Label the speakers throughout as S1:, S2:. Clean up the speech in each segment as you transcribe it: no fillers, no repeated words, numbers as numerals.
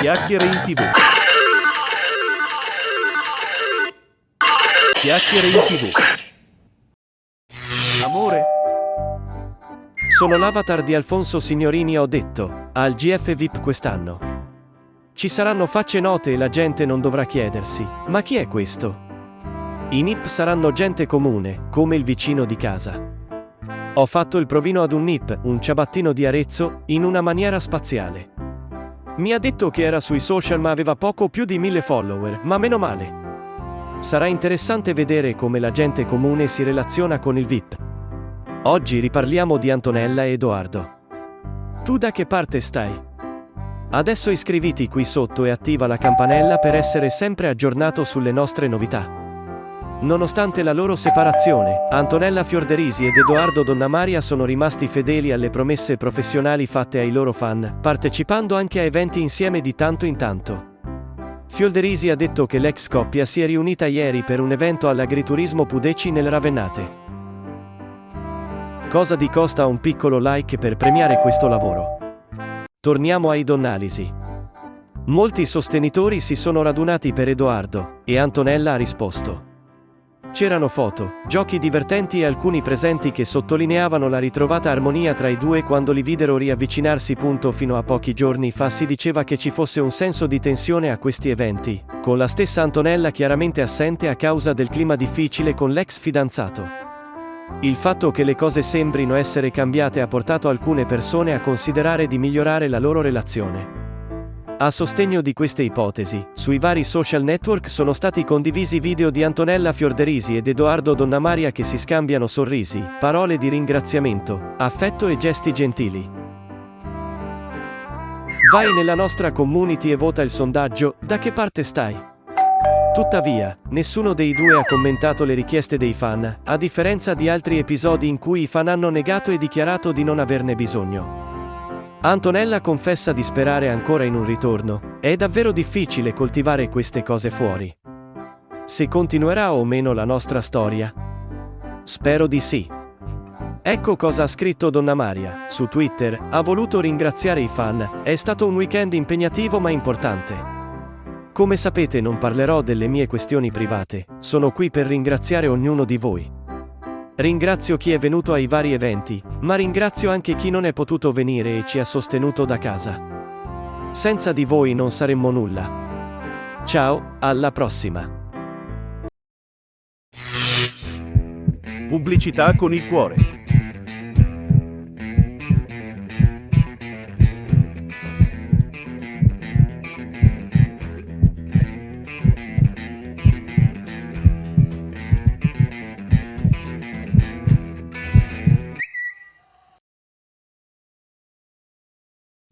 S1: Chiacchiere in TV. Chiacchiere in TV. Amore?
S2: Sono l'avatar di Alfonso Signorini, ho detto, al GF VIP quest'anno. Ci saranno facce note e la gente non dovrà chiedersi, ma chi è questo? I NIP saranno gente comune, come il vicino di casa. Ho fatto il provino ad un NIP, un ciabattino di Arezzo, in una maniera spaziale. Mi ha detto che era sui social ma aveva poco più di 1000 follower, ma meno male. Sarà interessante vedere come la gente comune si relaziona con il VIP. Oggi riparliamo di Antonella e Edoardo. Tu da che parte stai? Adesso iscriviti qui sotto e attiva la campanella per essere sempre aggiornato sulle nostre novità. Nonostante la loro separazione, Antonella Fiorderisi ed Edoardo Donnamaria sono rimasti fedeli alle promesse professionali fatte ai loro fan, partecipando anche a eventi insieme di tanto in tanto. Fiorderisi ha detto che l'ex coppia si è riunita ieri per un evento all'Agriturismo Pudeci nel Ravennate. Cosa ti costa un piccolo like per premiare questo lavoro? Torniamo ai Donnalisi. Molti sostenitori si sono radunati per Edoardo, e Antonella ha risposto. C'erano foto, giochi divertenti e alcuni presenti che sottolineavano la ritrovata armonia tra i due quando li videro riavvicinarsi. Fino a pochi giorni fa si diceva che ci fosse un senso di tensione a questi eventi, con la stessa Antonella chiaramente assente a causa del clima difficile con l'ex fidanzato. Il fatto che le cose sembrino essere cambiate ha portato alcune persone a considerare di migliorare la loro relazione. A sostegno di queste ipotesi, sui vari social network sono stati condivisi video di Antonella Fiorderisi ed Edoardo Donnamaria che si scambiano sorrisi, parole di ringraziamento, affetto e gesti gentili. Vai nella nostra community e vota il sondaggio, da che parte stai? Tuttavia, nessuno dei due ha commentato le richieste dei fan, a differenza di altri episodi in cui i fan hanno negato e dichiarato di non averne bisogno. Antonella confessa di sperare ancora in un ritorno, è davvero difficile coltivare queste cose fuori. Se continuerà o meno la nostra storia? Spero di sì. Ecco cosa ha scritto Donnamaria, su Twitter, ha voluto ringraziare i fan, è stato un weekend impegnativo ma importante. Come sapete non parlerò delle mie questioni private, sono qui per ringraziare ognuno di voi. Ringrazio chi è venuto ai vari eventi, ma ringrazio anche chi non è potuto venire e ci ha sostenuto da casa. Senza di voi non saremmo nulla. Ciao, alla prossima.
S1: Pubblicità con il cuore.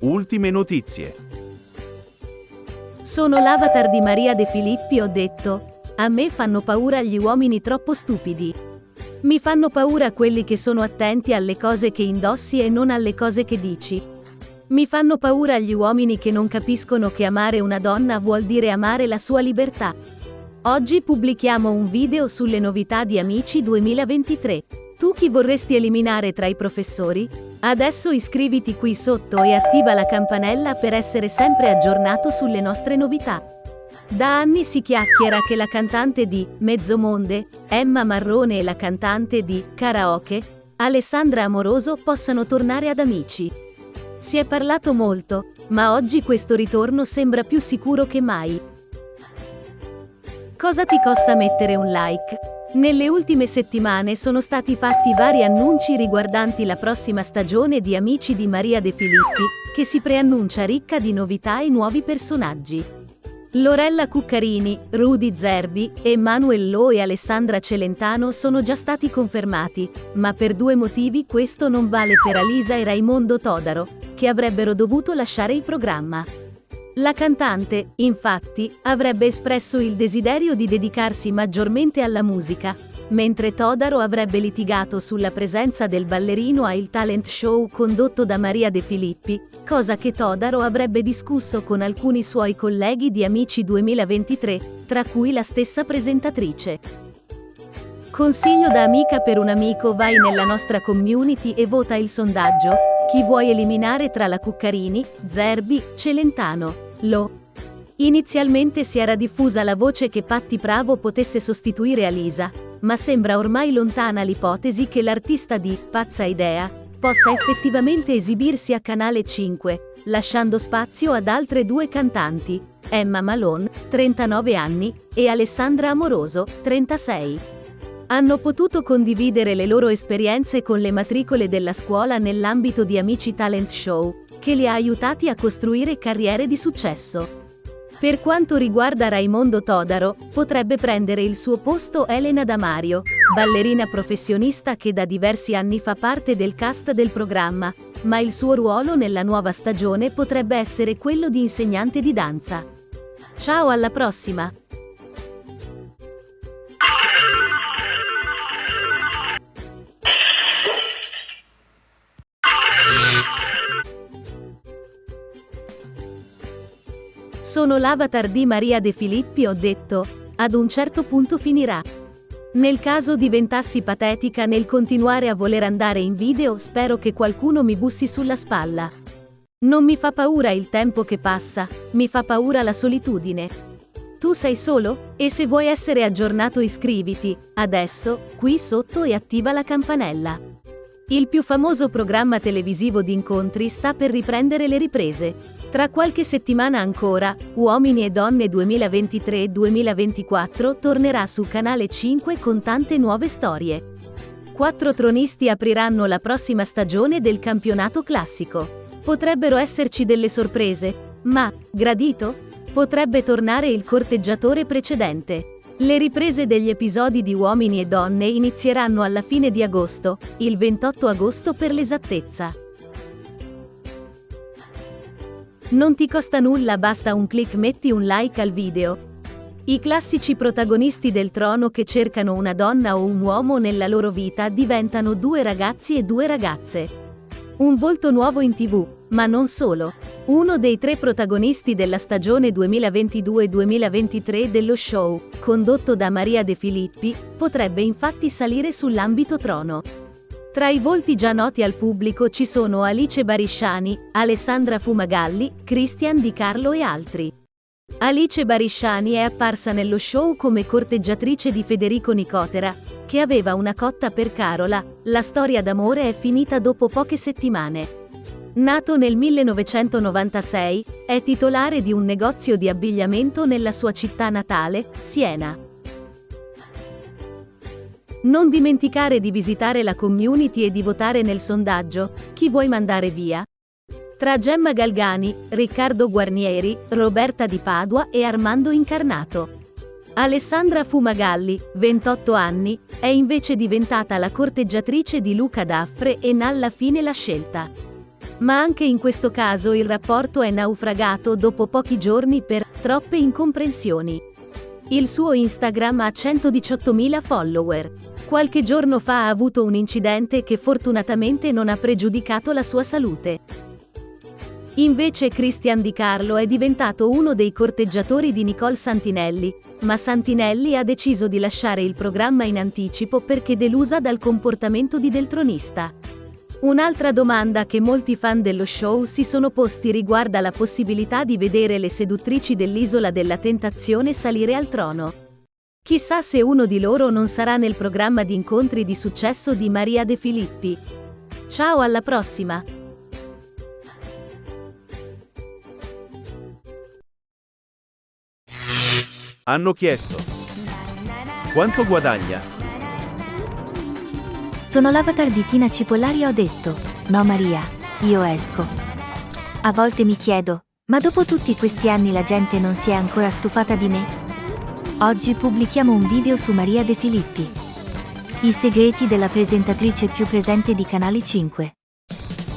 S1: Ultime notizie.
S3: Sono l'avatar di Maria De Filippi, ho detto. A me fanno paura gli uomini troppo stupidi. Mi fanno paura quelli che sono attenti alle cose che indossi e non alle cose che dici. Mi fanno paura gli uomini che non capiscono che amare una donna vuol dire amare la sua libertà. Oggi pubblichiamo un video sulle novità di Amici 2023. Tu chi vorresti eliminare tra i professori? Adesso iscriviti qui sotto e attiva la campanella per essere sempre aggiornato sulle nostre novità. Da anni si chiacchiera che la cantante di Mezzomonde, Emma Marrone, e la cantante di Karaoke, Alessandra Amoroso, possano tornare ad Amici. Si è parlato molto, ma oggi questo ritorno sembra più sicuro che mai. Cosa ti costa mettere un like? Nelle ultime settimane sono stati fatti vari annunci riguardanti la prossima stagione di Amici di Maria De Filippi, che si preannuncia ricca di novità e nuovi personaggi. Lorella Cuccarini, Rudy Zerbi, Emanuel Lo e Alessandra Celentano sono già stati confermati, ma per due motivi questo non vale per Alisa e Raimondo Todaro, che avrebbero dovuto lasciare il programma. La cantante, infatti, avrebbe espresso il desiderio di dedicarsi maggiormente alla musica, mentre Todaro avrebbe litigato sulla presenza del ballerino a il talent show condotto da Maria De Filippi, cosa che Todaro avrebbe discusso con alcuni suoi colleghi di Amici 2023, tra cui la stessa presentatrice. Consiglio da amica per un amico: vai nella nostra community e vota il sondaggio. Chi vuoi eliminare tra la Cuccarini, Zerbi, Celentano, Lo, Inizialmente si era diffusa la voce che Patti Bravo potesse sostituire Alisa, ma sembra ormai lontana l'ipotesi che l'artista di Pazza Idea possa effettivamente esibirsi a Canale 5, lasciando spazio ad altre due cantanti, Emma Malone, 39 anni, e Alessandra Amoroso, 36. Hanno potuto condividere le loro esperienze con le matricole della scuola nell'ambito di Amici Talent Show, che li ha aiutati a costruire carriere di successo. Per quanto riguarda Raimondo Todaro, potrebbe prendere il suo posto Elena Damario, ballerina professionista che da diversi anni fa parte del cast del programma, ma il suo ruolo nella nuova stagione potrebbe essere quello di insegnante di danza. Ciao, alla prossima! Sono l'avatar di Maria De Filippi, ho detto, ad un certo punto finirà. Nel caso diventassi patetica nel continuare a voler andare in video, spero che qualcuno mi bussi sulla spalla. Non mi fa paura il tempo che passa, mi fa paura la solitudine. Tu sei solo? E se vuoi essere aggiornato iscriviti, adesso, qui sotto e attiva la campanella. Il più famoso programma televisivo di incontri sta per riprendere le riprese. Tra qualche settimana ancora, Uomini e Donne 2023-2024 tornerà su Canale 5 con tante nuove storie. 4 tronisti apriranno la prossima stagione del campionato classico. Potrebbero esserci delle sorprese, ma, gradito? Potrebbe tornare il corteggiatore precedente. Le riprese degli episodi di Uomini e Donne inizieranno alla fine di agosto, il 28 agosto per l'esattezza. Non ti costa nulla, basta un click, metti un like al video. I classici protagonisti del trono che cercano una donna o un uomo nella loro vita diventano 2 ragazzi e 2 ragazze. Un volto nuovo in TV, ma non solo. Uno dei 3 protagonisti della stagione 2022-2023 dello show, condotto da Maria De Filippi, potrebbe infatti salire sull'ambito trono. Tra i volti già noti al pubblico ci sono Alice Barisciani, Alessandra Fumagalli, Christian Di Carlo e altri. Alice Barisciani è apparsa nello show come corteggiatrice di Federico Nicotera, che aveva una cotta per Carola. La storia d'amore è finita dopo poche settimane. Nato nel 1996, è titolare di un negozio di abbigliamento nella sua città natale, Siena. Non dimenticare di visitare la community e di votare nel sondaggio Chi vuoi mandare via? Tra Gemma Galgani, Riccardo Guarnieri, Roberta Di Padua e Armando Incarnato. Alessandra Fumagalli, 28 anni, è invece diventata la corteggiatrice di Luca Daffre e alla fine l'ha scelta. Ma anche in questo caso il rapporto è naufragato dopo pochi giorni per troppe incomprensioni. Il suo Instagram ha 118.000 follower. Qualche giorno fa ha avuto un incidente che fortunatamente non ha pregiudicato la sua salute. Invece Christian Di Carlo è diventato uno dei corteggiatori di Nicole Santinelli, ma Santinelli ha deciso di lasciare il programma in anticipo perché delusa dal comportamento di Del Tronista. Un'altra domanda che molti fan dello show si sono posti riguarda la possibilità di vedere le seduttrici dell'Isola della Tentazione salire al trono. Chissà se uno di loro non sarà nel programma di incontri di successo di Maria De Filippi. Ciao, alla prossima!
S1: Hanno chiesto: quanto guadagna?
S4: Sono l'avatar di Tina Cipollari e ho detto, no Maria, io esco. A volte mi chiedo, ma dopo tutti questi anni la gente non si è ancora stufata di me? Oggi pubblichiamo un video su Maria De Filippi. I segreti della presentatrice più presente di Canale 5.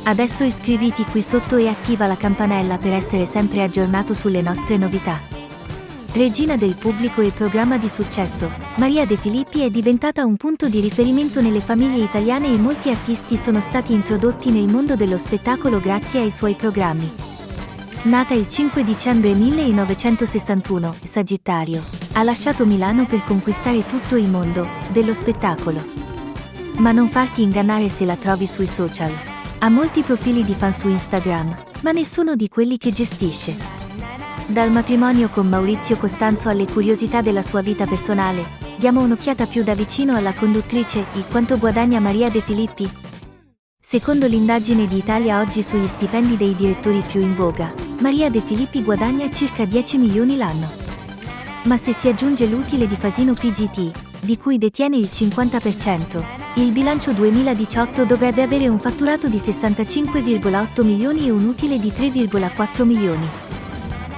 S4: Adesso iscriviti qui sotto e attiva la campanella per essere sempre aggiornato sulle nostre novità. Regina del pubblico e programma di successo, Maria De Filippi è diventata un punto di riferimento nelle famiglie italiane e molti artisti sono stati introdotti nel mondo dello spettacolo grazie ai suoi programmi. Nata il 5 dicembre 1961, Sagittario, ha lasciato Milano per conquistare tutto il mondo dello spettacolo. Ma non farti ingannare se la trovi sui social. Ha molti profili di fan su Instagram, ma nessuno di quelli che gestisce. Dal matrimonio con Maurizio Costanzo alle curiosità della sua vita personale, diamo un'occhiata più da vicino alla conduttrice e quanto guadagna Maria De Filippi? Secondo l'indagine di Italia Oggi sugli stipendi dei direttori più in voga, Maria De Filippi guadagna circa 10 milioni l'anno. Ma se si aggiunge l'utile di Fasino PGT, di cui detiene il 50%, il bilancio 2018 dovrebbe avere un fatturato di 65,8 milioni e un utile di 3,4 milioni.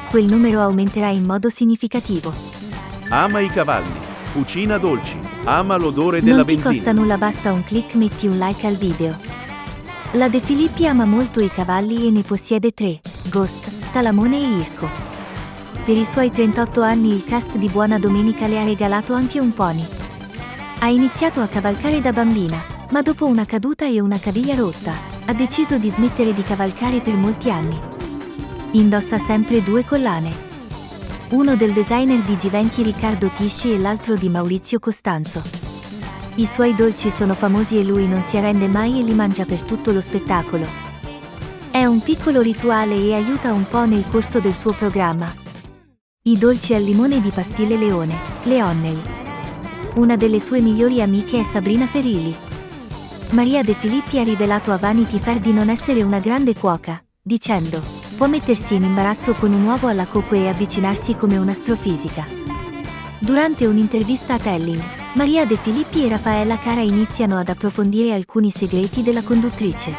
S4: Quel numero aumenterà in modo significativo.
S1: Ama i cavalli. Cucina dolci. Ama l'odore della
S4: Non ti
S1: benzina.
S4: costa nulla, basta un click, metti un like al video. La De Filippi ama molto i cavalli e ne possiede 3, Ghost, Talamone e Irco. Per i suoi 38 anni il cast di Buona Domenica le ha regalato anche un pony. Ha iniziato a cavalcare da bambina, ma dopo una caduta e una caviglia rotta, ha deciso di smettere di cavalcare per molti anni. Indossa sempre 2 collane. Uno del designer di Givenchy Riccardo Tisci e l'altro di Maurizio Costanzo. I suoi dolci sono famosi e lui non si arrende mai e li mangia per tutto lo spettacolo. È un piccolo rituale e aiuta un po' nel corso del suo programma. I dolci al limone di Pastille Leone, Leonney. Una delle sue migliori amiche è Sabrina Ferilli. Maria De Filippi ha rivelato a Vanity Fair di non essere una grande cuoca, dicendo: può mettersi in imbarazzo con un uovo alla cocco e avvicinarsi come un'astrofisica. Durante un'intervista a Telling, Maria De Filippi e Raffaella Cara iniziano ad approfondire alcuni segreti della conduttrice.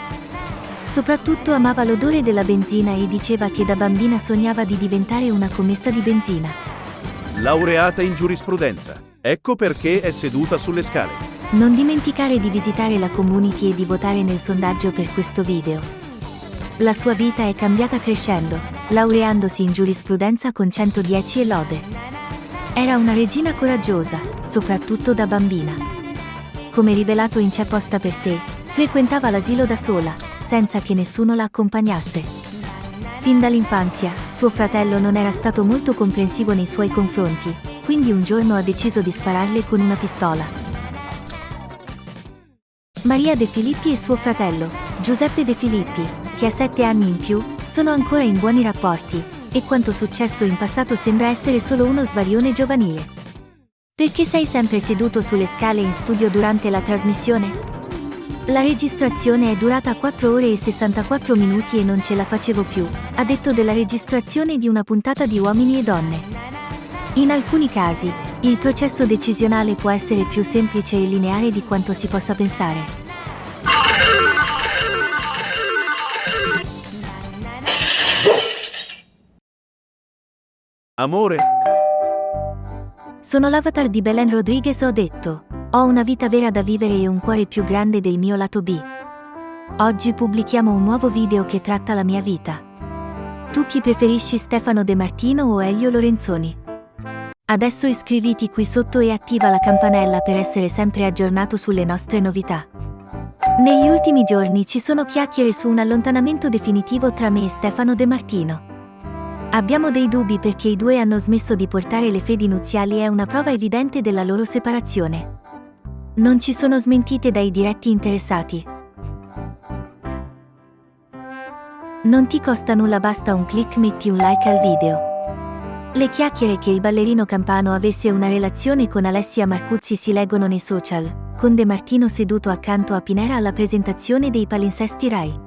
S4: Soprattutto amava l'odore della benzina e diceva che da bambina sognava di diventare una commessa di benzina.
S1: Laureata in giurisprudenza. Ecco perché è seduta sulle scale.
S4: Non dimenticare di visitare la community e di votare nel sondaggio per questo video. La sua vita è cambiata crescendo, laureandosi in giurisprudenza con 110 e lode. Era una regina coraggiosa, soprattutto da bambina. Come rivelato in C'è posta per te, frequentava l'asilo da sola, senza che nessuno la accompagnasse. Fin dall'infanzia, suo fratello non era stato molto comprensivo nei suoi confronti, quindi un giorno ha deciso di spararle con una pistola. Maria De Filippi e suo fratello, Giuseppe De Filippi, che ha 7 anni in più, sono ancora in buoni rapporti, e quanto successo in passato sembra essere solo uno svarione giovanile. Perché sei sempre seduto sulle scale in studio durante la trasmissione? La registrazione è durata 4 ore e 64 minuti e non ce la facevo più, ha detto della registrazione di una puntata di Uomini e Donne. In alcuni casi, il processo decisionale può essere più semplice e lineare di quanto si possa pensare.
S1: Amore.
S4: Sono l'avatar di Belen Rodriguez, ho detto. Ho una vita vera da vivere e un cuore più grande del mio lato B. Oggi pubblichiamo un nuovo video che tratta la mia vita. Tu chi preferisci, Stefano De Martino o Elio Lorenzoni? Adesso iscriviti qui sotto e attiva la campanella per essere sempre aggiornato sulle nostre novità. Negli ultimi giorni ci sono chiacchiere su un allontanamento definitivo tra me e Stefano De Martino. Abbiamo dei dubbi perché i due hanno smesso di portare le fedi nuziali, è una prova evidente della loro separazione. Non ci sono smentite dai diretti interessati. Non ti costa nulla, basta un click, metti un like al video. Le chiacchiere che il ballerino campano avesse una relazione con Alessia Marcuzzi si leggono nei social, con De Martino seduto accanto a Pinera alla presentazione dei palinsesti Rai.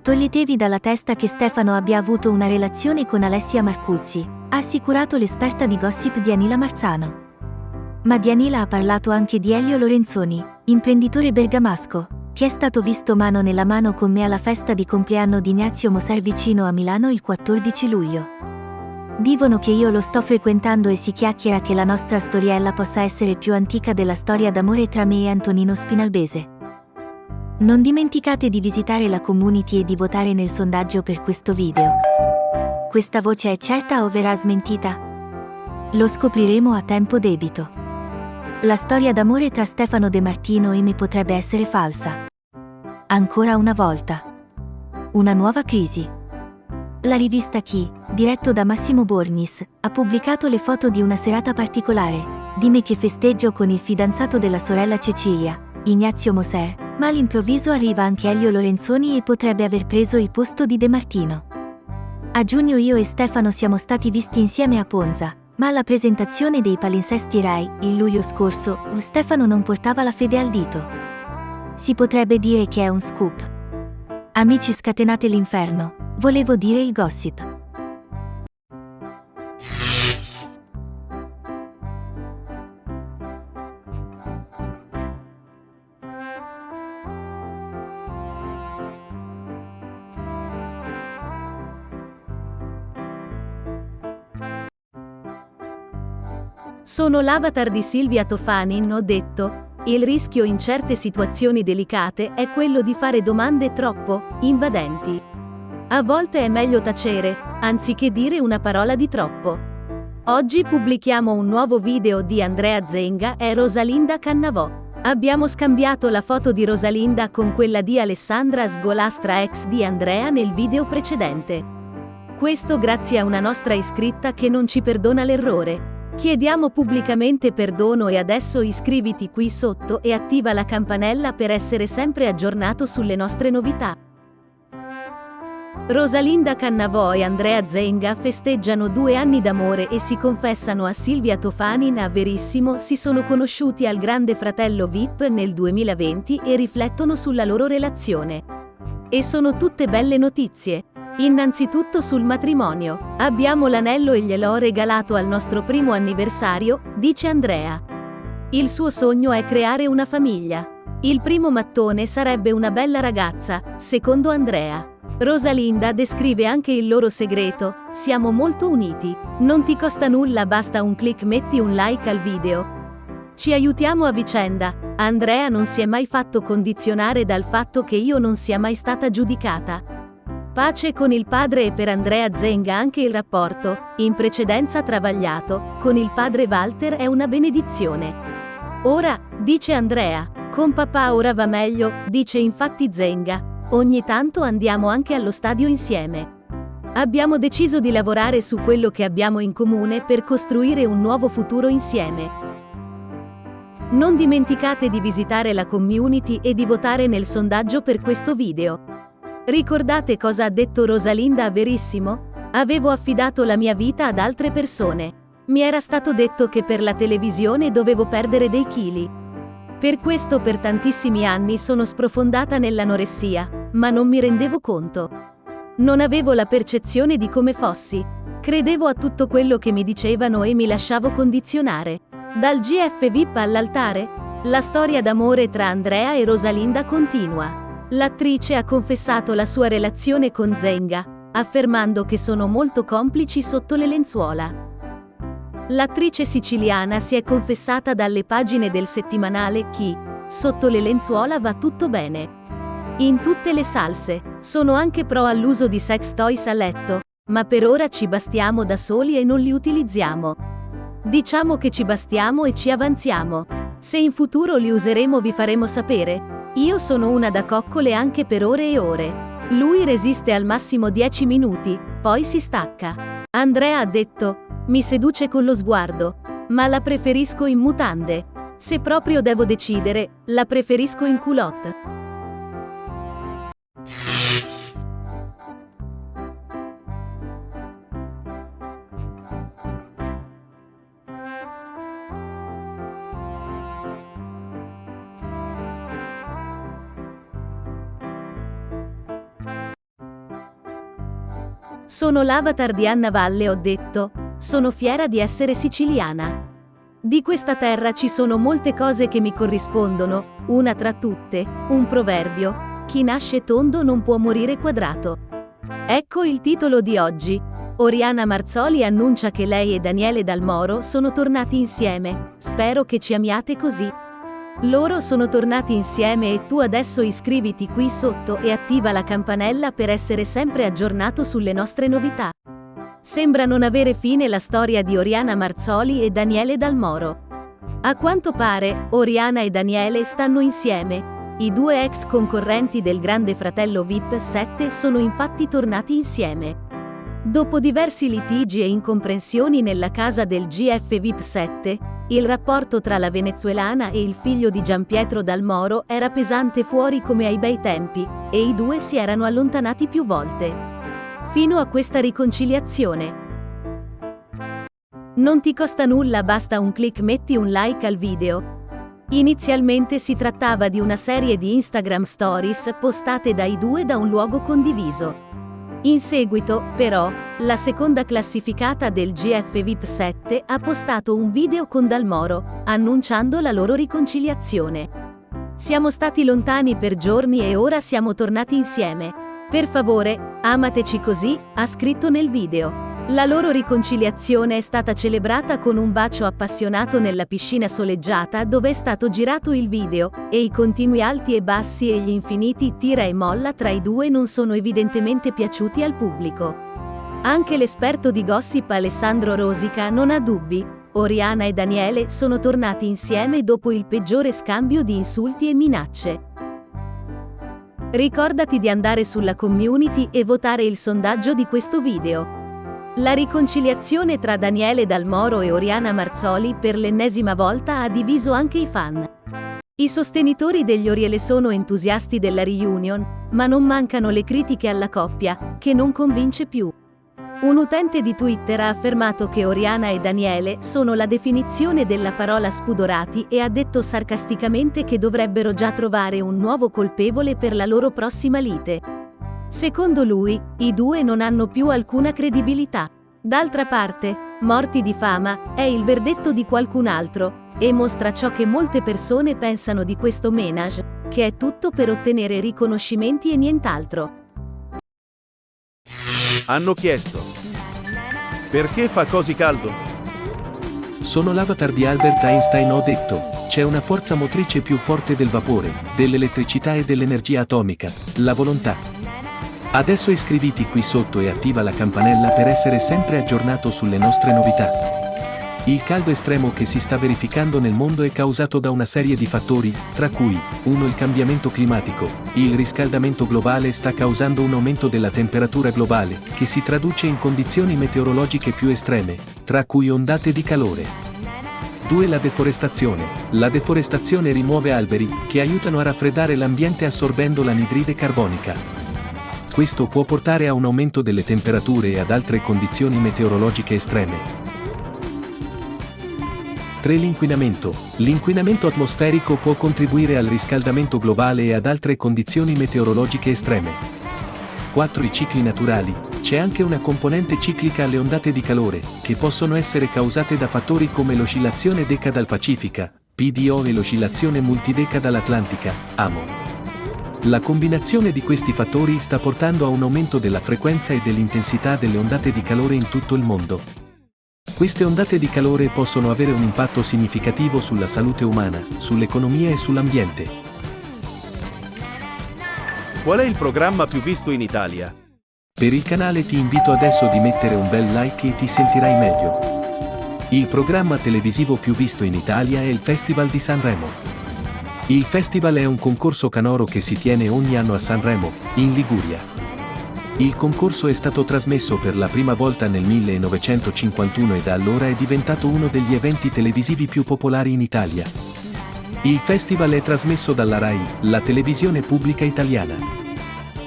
S4: Toglietevi dalla testa che Stefano abbia avuto una relazione con Alessia Marcuzzi, ha assicurato l'esperta di gossip Dianila Marzano. Ma Dianila ha parlato anche di Elio Lorenzoni, imprenditore bergamasco, che è stato visto mano nella mano con me alla festa di compleanno di Ignazio Moser vicino a Milano il 14 luglio. Dicono che io lo sto frequentando e si chiacchiera che la nostra storiella possa essere più antica della storia d'amore tra me e Antonino Spinalbese. Non dimenticate di visitare la community e di votare nel sondaggio per questo video. Questa voce è certa o verrà smentita? Lo scopriremo a tempo debito. La storia d'amore tra Stefano De Martino e me potrebbe essere falsa. Ancora una volta. Una nuova crisi. La rivista Chi, diretto da Massimo Borgnis, ha pubblicato le foto di una serata particolare, di me che festeggio con il fidanzato della sorella Cecilia, Ignazio Moser, ma all'improvviso arriva anche Elio Lorenzoni e potrebbe aver preso il posto di De Martino. A giugno io e Stefano siamo stati visti insieme a Ponza, ma alla presentazione dei palinsesti Rai, il luglio scorso, Stefano non portava la fede al dito. Si potrebbe dire che è un scoop. Amici, scatenate l'inferno, volevo dire il gossip.
S3: Sono l'avatar di Silvia Tofanin, ho detto. Il rischio in certe situazioni delicate è quello di fare domande troppo invadenti. A volte è meglio tacere, anziché dire una parola di troppo. Oggi pubblichiamo un nuovo video di Andrea Zenga e Rosalinda Cannavò. Abbiamo scambiato la foto di Rosalinda con quella di Alessandra Sgolastra, ex di Andrea, nel video precedente. Questo grazie a una nostra iscritta che non ci perdona l'errore. Chiediamo pubblicamente perdono e adesso iscriviti qui sotto e attiva la campanella per essere sempre aggiornato sulle nostre novità. Rosalinda Cannavò e Andrea Zenga festeggiano 2 anni d'amore e si confessano a Silvia Tofanin. A Verissimo si sono conosciuti al Grande Fratello VIP nel 2020 e riflettono sulla loro relazione. E sono tutte belle notizie. Innanzitutto sul matrimonio. Abbiamo l'anello e gliel'ho regalato al nostro primo anniversario, dice Andrea. Il suo sogno è creare una famiglia. Il primo mattone sarebbe una bella ragazza, secondo Andrea. Rosalinda descrive anche il loro segreto: siamo molto uniti. Non ti costa nulla, basta un click, metti un like al video. Ci aiutiamo a vicenda. Andrea non si è mai fatto condizionare dal fatto che io non sia mai stata giudicata. Pace con il padre. E per Andrea Zenga anche il rapporto, in precedenza travagliato, con il padre Walter è una benedizione. Ora, dice Andrea, con papà ora va meglio, dice infatti Zenga. Ogni tanto andiamo anche allo stadio insieme. Abbiamo deciso di lavorare su quello che abbiamo in comune per costruire un nuovo futuro insieme. Non dimenticate di visitare la community e di votare nel sondaggio per questo video. Ricordate cosa ha detto Rosalinda a Verissimo? Avevo affidato la mia vita ad altre persone. Mi era stato detto che per la televisione dovevo perdere dei chili. Per questo per tantissimi anni sono sprofondata nell'anoressia, ma non mi rendevo conto. Non avevo la percezione di come fossi. Credevo a tutto quello che mi dicevano e mi lasciavo condizionare. Dal GF VIP all'altare, la storia d'amore tra Andrea e Rosalinda continua. L'attrice ha confessato la sua relazione con Zenga, affermando che sono molto complici sotto le lenzuola. L'attrice siciliana si è confessata dalle pagine del settimanale Chi, sotto le lenzuola va tutto bene. In tutte le salse, sono anche pro all'uso di sex toys a letto, ma per ora ci bastiamo da soli e non li utilizziamo. Diciamo che ci bastiamo e ci avanziamo. Se in futuro li useremo vi faremo sapere. Io sono una da coccole anche per ore e ore. Lui resiste al massimo 10 minuti, poi si stacca. Andrea ha detto, mi seduce con lo sguardo, ma la preferisco in mutande. Se proprio devo decidere, la preferisco in culotte. Sono l'avatar di Anna Valle, ho detto. Sono fiera di essere siciliana. Di questa terra ci sono molte cose che mi corrispondono, una tra tutte, un proverbio: chi nasce tondo non può morire quadrato. Ecco il titolo di oggi. Oriana Marzoli annuncia che lei e Daniele Dal Moro sono tornati insieme. Spero che ci amiate così. Loro sono tornati insieme e tu adesso iscriviti qui sotto e attiva la campanella per essere sempre aggiornato sulle nostre novità. Sembra non avere fine la storia di Oriana Marzoli e Daniele Dal Moro. A quanto pare, Oriana e Daniele stanno insieme. I 2 ex concorrenti del Grande Fratello VIP 7 sono infatti tornati insieme. Dopo diversi litigi e incomprensioni nella casa del GF VIP 7, il rapporto tra la venezuelana e il figlio di Gianpietro Dal Moro era pesante fuori come ai bei tempi, e i due si erano allontanati più volte. fino a questa riconciliazione. Non ti costa nulla, basta un click, metti un like al video. Inizialmente si trattava di una serie di Instagram Stories postate dai due da un luogo condiviso. In seguito, però, la seconda classificata del GF VIP 7 ha postato un video con Dalmoro, annunciando la loro riconciliazione. Siamo stati lontani per giorni e ora siamo tornati insieme. Per favore, amateci così, ha scritto nel video. La loro riconciliazione è stata celebrata con un bacio appassionato nella piscina soleggiata dove è stato girato il video, e i continui alti e bassi e gli infiniti tira e molla tra i due non sono evidentemente piaciuti al pubblico. Anche l'esperto di gossip Alessandro Rosica non ha dubbi: Oriana e Daniele sono tornati insieme dopo il peggiore scambio di insulti e minacce. Ricordati di andare sulla community e votare il sondaggio di questo video. La riconciliazione tra Daniele Dalmoro e Oriana Marzoli per l'ennesima volta ha diviso anche i fan. I sostenitori degli Oriele sono entusiasti della reunion, ma non mancano le critiche alla coppia, che non convince più. Un utente di Twitter ha affermato che Oriana e Daniele sono la definizione della parola spudorati e ha detto sarcasticamente che dovrebbero già trovare un nuovo colpevole per la loro prossima lite. Secondo lui, i due non hanno più alcuna credibilità. D'altra parte, morti di fama è il verdetto di qualcun altro, e mostra ciò che molte persone pensano di questo ménage, che è tutto per ottenere riconoscimenti e nient'altro.
S1: Hanno chiesto: perché fa così caldo?
S5: Sono l'avatar di Albert Einstein, ho detto. C'è una forza motrice più forte del vapore, dell'elettricità e dell'energia atomica, la volontà. Adesso iscriviti qui sotto e attiva la campanella per essere sempre aggiornato sulle nostre novità. Il caldo estremo che si sta verificando nel mondo è causato da una serie di fattori, tra cui 1. Il cambiamento climatico. Il riscaldamento globale sta causando un aumento della temperatura globale, che si traduce in condizioni meteorologiche più estreme, tra cui ondate di calore. 2. La deforestazione. La deforestazione rimuove alberi, che aiutano a raffreddare l'ambiente assorbendo l'anidride carbonica. Questo può portare a un aumento delle temperature e ad altre condizioni meteorologiche estreme. 3. L'inquinamento. L'inquinamento atmosferico può contribuire al riscaldamento globale e ad altre condizioni meteorologiche estreme. 4. I cicli naturali. C'è anche una componente ciclica alle ondate di calore, che possono essere causate da fattori come l'oscillazione decadal-pacifica, PDO, e l'oscillazione multidecadal-atlantica, AMO. La combinazione di questi fattori sta portando a un aumento della frequenza e dell'intensità delle ondate di calore in tutto il mondo. Queste ondate di calore possono avere un impatto significativo sulla salute umana, sull'economia e sull'ambiente.
S1: Qual è il programma più visto in Italia?
S5: Per il canale ti invito adesso di mettere un bel like e ti sentirai meglio. Il programma televisivo più visto in Italia è il Festival di Sanremo. Il festival è un concorso canoro che si tiene ogni anno a Sanremo, in Liguria. Il concorso è stato trasmesso per la prima volta nel 1951 e da allora è diventato uno degli eventi televisivi più popolari in Italia. Il festival è trasmesso dalla RAI, la televisione pubblica italiana.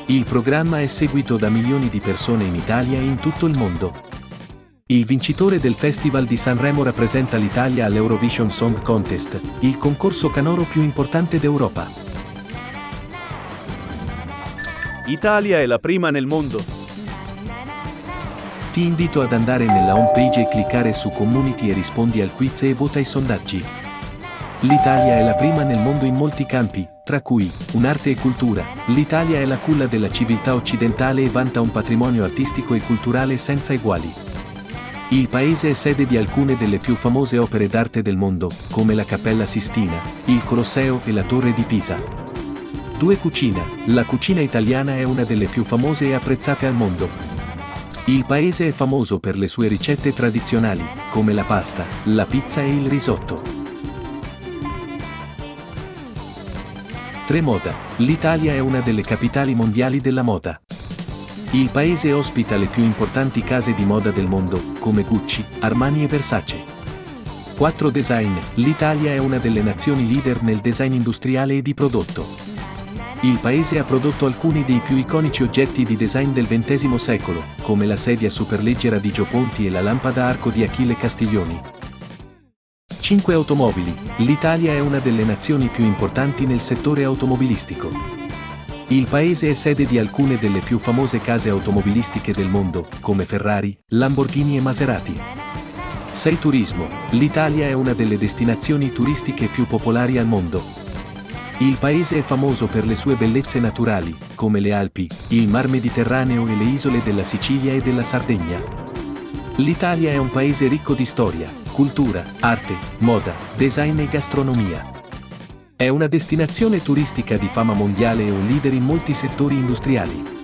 S5: Il programma è seguito da milioni di persone in Italia e in tutto il mondo. Il vincitore del Festival di Sanremo rappresenta l'Italia all'Eurovision Song Contest, il concorso canoro più importante d'Europa.
S1: Italia è la prima nel mondo.
S5: Ti invito ad andare nella home page e cliccare su Community e rispondi al quiz e vota i sondaggi. L'Italia è la prima nel mondo in molti campi, tra cui un'arte e cultura. L'Italia è la culla della civiltà occidentale e vanta un patrimonio artistico e culturale senza eguali. Il paese è sede di alcune delle più famose opere d'arte del mondo, come la Cappella Sistina, il Colosseo e la Torre di Pisa. 2. Cucina. La cucina italiana è una delle più famose e apprezzate al mondo. Il paese è famoso per le sue ricette tradizionali, come la pasta, la pizza e il risotto. 3. Moda. L'Italia è una delle capitali mondiali della moda. Il paese ospita le più importanti case di moda del mondo, come Gucci, Armani e Versace. 4. Design. L'Italia è una delle nazioni leader nel design industriale e di prodotto. Il paese ha prodotto alcuni dei più iconici oggetti di design del XX secolo, come la sedia superleggera di Gio Ponti e la lampada arco di Achille Castiglioni. 5 automobili. L'Italia è una delle nazioni più importanti nel settore automobilistico. Il paese è sede di alcune delle più famose case automobilistiche del mondo, come Ferrari, Lamborghini e Maserati. 6 turismo. L'Italia è una delle destinazioni turistiche più popolari al mondo. Il paese è famoso per le sue bellezze naturali, come le Alpi, il Mar Mediterraneo e le isole della Sicilia e della Sardegna. L'Italia è un paese ricco di storia, cultura, arte, moda, design e gastronomia. È una destinazione turistica di fama mondiale e un leader in molti settori industriali.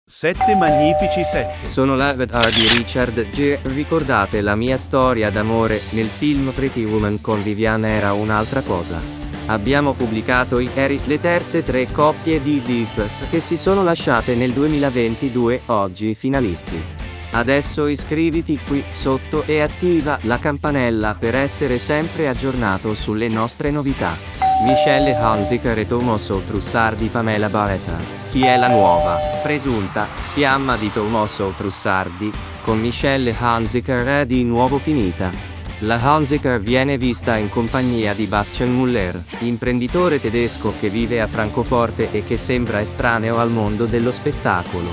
S1: Sette magnifici sette.
S6: Sono l'avatar di Richard Gere. Ricordate la mia storia d'amore? Nel film Pretty Woman con Vivian era un'altra cosa. Abbiamo pubblicato ieri le terze 3 coppie di Vips che si sono lasciate nel 2022, oggi finalisti. Adesso iscriviti qui sotto e attiva la campanella per essere sempre aggiornato sulle nostre novità. Michelle Hunziker e Tommaso Trussardi. Pamela Barretta. Chi è la nuova, presunta, fiamma di Tommaso Trussardi? Con Michelle Hunziker è di nuovo finita. La Hunziker viene vista in compagnia di Bastian Müller, imprenditore tedesco che vive a Francoforte e che sembra estraneo al mondo dello spettacolo.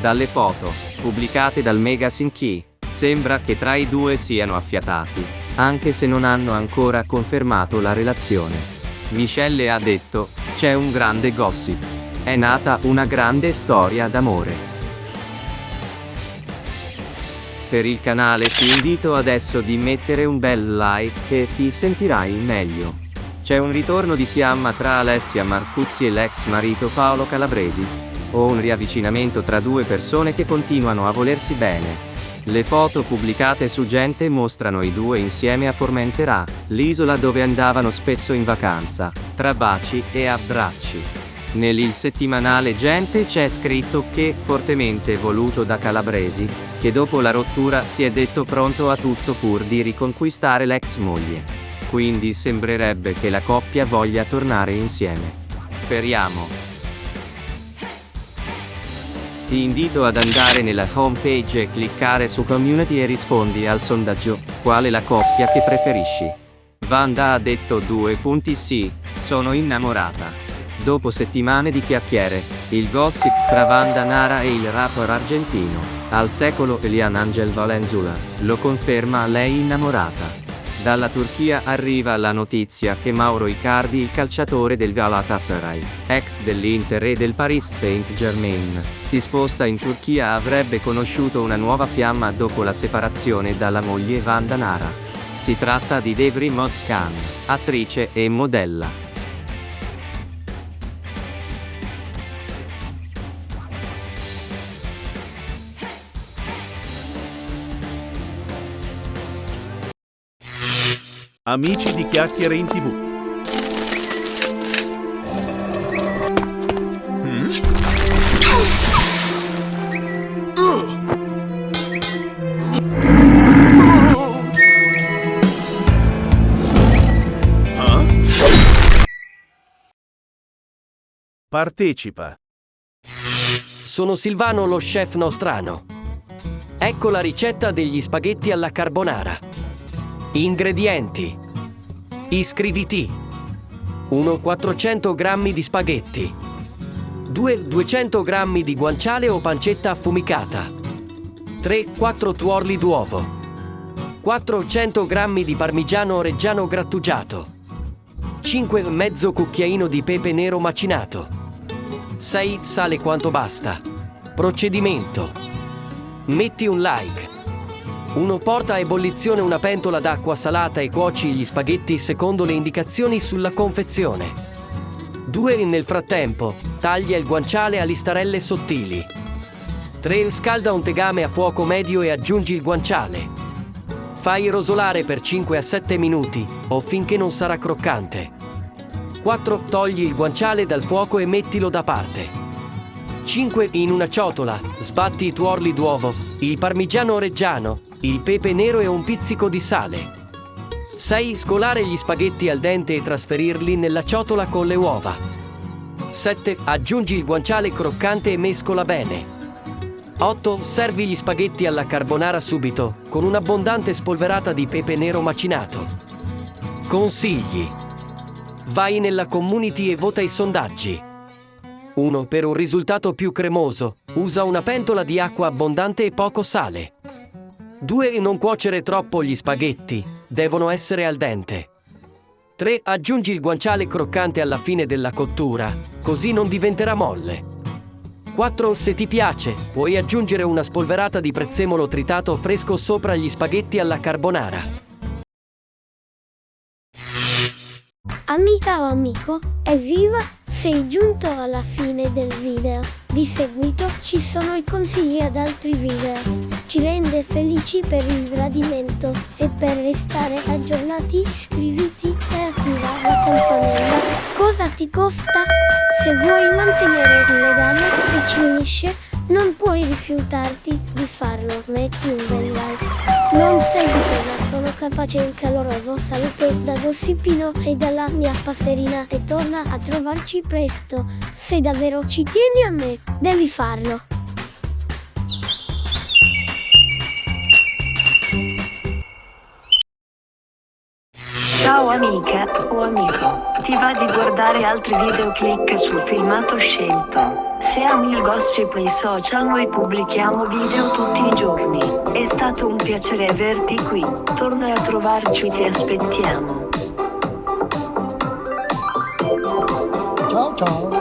S6: Dalle foto, pubblicate dal magazine Key, sembra che tra i due siano affiatati, anche se non hanno ancora confermato la relazione. Michelle ha detto: "C'è un grande gossip. È nata una grande storia d'amore". Per il canale ti invito adesso di mettere un bel like e ti sentirai meglio. C'è un ritorno di fiamma tra Alessia Marcuzzi e l'ex marito Paolo Calabresi? O un riavvicinamento tra due persone che continuano a volersi bene? Le foto pubblicate su Gente mostrano i due insieme a Formentera, l'isola dove andavano spesso in vacanza, tra baci e abbracci. Nel settimanale Gente c'è scritto che, fortemente voluto da Calabresi, che dopo la rottura si è detto pronto a tutto pur di riconquistare l'ex moglie. Quindi sembrerebbe che la coppia voglia tornare insieme. Speriamo. Ti invito ad andare nella homepage e cliccare su Community e rispondi al sondaggio: qual è la coppia che preferisci? Wanda ha detto 2 punti sì, sono innamorata. Dopo settimane di chiacchiere, il gossip tra Wanda Nara e il rapper argentino, al secolo Elian Angel Valenzuela, lo conferma lei innamorata. Dalla Turchia arriva la notizia che Mauro Icardi, il calciatore del Galatasaray, ex dell'Inter e del Paris Saint-Germain, si sposta in Turchia. Avrebbe conosciuto una nuova fiamma dopo la separazione dalla moglie Wanda Nara. Si tratta di Devrim Özkan, attrice e modella.
S1: Amici di Chiacchiere in TV. Partecipa.
S2: Sono Silvano, lo chef nostrano. Ecco la ricetta degli spaghetti alla carbonara. Ingredienti: iscriviti, 1 400 g di spaghetti, 2 200 g di guanciale o pancetta affumicata, 3 4 tuorli d'uovo, 400 g di parmigiano reggiano grattugiato, 5 mezzo cucchiaino di pepe nero macinato, 6 sale quanto basta. Procedimento: metti un like. 1. Porta a ebollizione una pentola d'acqua salata e cuoci gli spaghetti secondo le indicazioni sulla confezione. 2. Nel frattempo, taglia il guanciale a listarelle sottili. 3. Scalda un tegame a fuoco medio e aggiungi il guanciale. Fai rosolare per 5 a 7 minuti, o finché non sarà croccante. 4. Togli il guanciale dal fuoco e mettilo da parte. 5 in una ciotola, sbatti i tuorli d'uovo, il parmigiano reggiano, il pepe nero e un pizzico di sale. 6 scolare gli spaghetti al dente e trasferirli nella ciotola con le uova. 7 aggiungi il guanciale croccante e mescola bene. 8 servi gli spaghetti alla carbonara subito, con un'abbondante spolverata di pepe nero macinato. Consigli: vai nella community e vota i sondaggi. 1. Per un risultato più cremoso, usa una pentola di acqua abbondante e poco sale. 2. Non cuocere troppo gli spaghetti, devono essere al dente. 3. Aggiungi il guanciale croccante alla fine della cottura, così non diventerà molle. 4. Se ti piace, puoi aggiungere una spolverata di prezzemolo tritato fresco sopra gli spaghetti alla carbonara.
S7: Amica o amico, evviva! Sei giunto alla fine del video. Di seguito ci sono i consigli ad altri video. Ci rende felici per il gradimento e per restare aggiornati iscriviti e attiva la campanella. Cosa ti costa? Se vuoi mantenere il legame che ci unisce, non puoi rifiutarti di farlo. Metti un bel like. Non sei di cosa, sono capace e un caloroso saluto da Gossipino e dalla mia passerina e torna a trovarci presto. Se davvero ci tieni a me, devi farlo.
S8: Ciao amica o amico, ti va di guardare altri video? Clicca sul filmato scelto. Se ami il gossip e i social, noi pubblichiamo video tutti i giorni. È stato un piacere averti qui, torna a trovarci, ti aspettiamo.
S9: Ciao ciao.